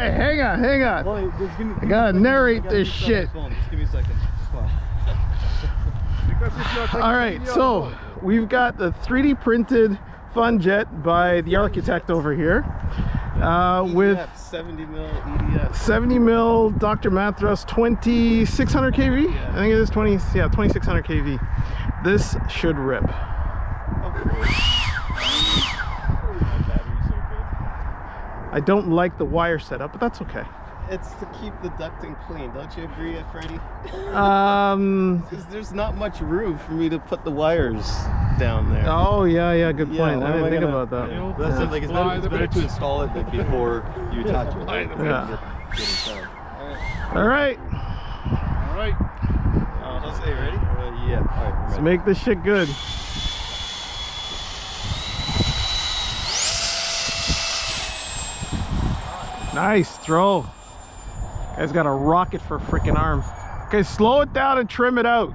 Hey, hang on, hang on. Well, I gotta narrate this shit. Just give me a second. All right, so we've got the 3D printed Fun Jet by the architect over here, with 70 mil EDF. 70 mil Dr. Mathras 2600 kV. Yeah. I think it is 2600 kV. This should rip. I don't like the wire setup, but that's okay. It's to keep the ducting clean. Don't you agree, Freddie? Because there's not much room for me to put the wires down there. Oh yeah, good point. Yeah, I didn't think about that. Yeah. That's it, like it's better to install it like, before you attach it. Yeah. All right. Let's say ready? Yeah. All right. Let's make this shit good. Nice throw. Guy's got a rocket for a freaking arm. Okay, slow it down and trim it out.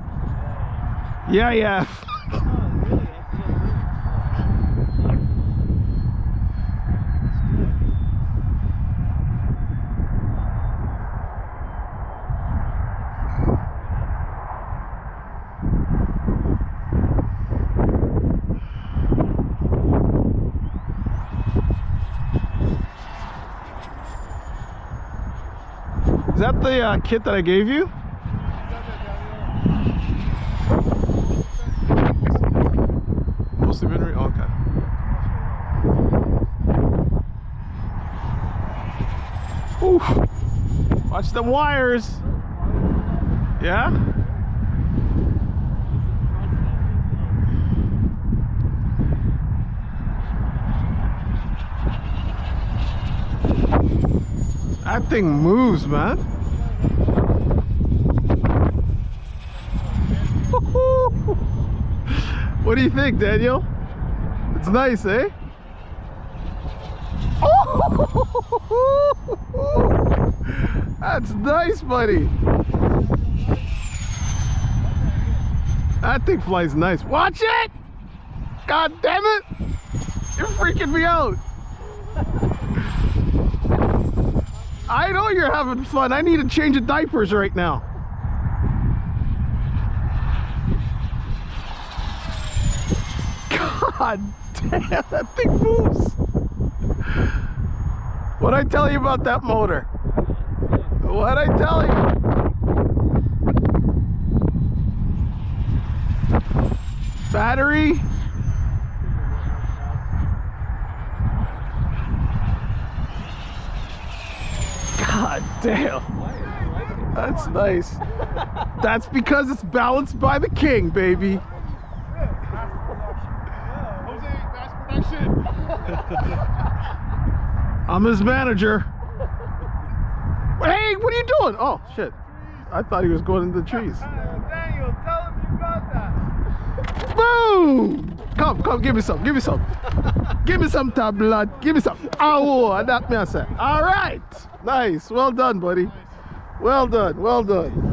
Yeah. Is that the kit that I gave you? Mostly been okay. Ooh. Watch the wires. Yeah? That thing moves, man. What do you think, Daniel? It's nice, eh? That's nice, buddy. That thing flies nice. Watch it! God damn it! You're freaking me out. I know you're having fun. I need to change the diapers right now. God damn, that thing moves. What'd I tell you about that motor? What'd I tell you? Battery? God damn. That's nice. That's because it's balanced by the king, baby. I'm his manager. Hey, what are you doing? Oh, shit. I thought he was going into the trees. Daniel, tell him you got that. Boom! Come, give me some, give me some. Give me some blood, give me some. Oh, that me I say. All right. Nice. Well done, buddy. Well done, well done.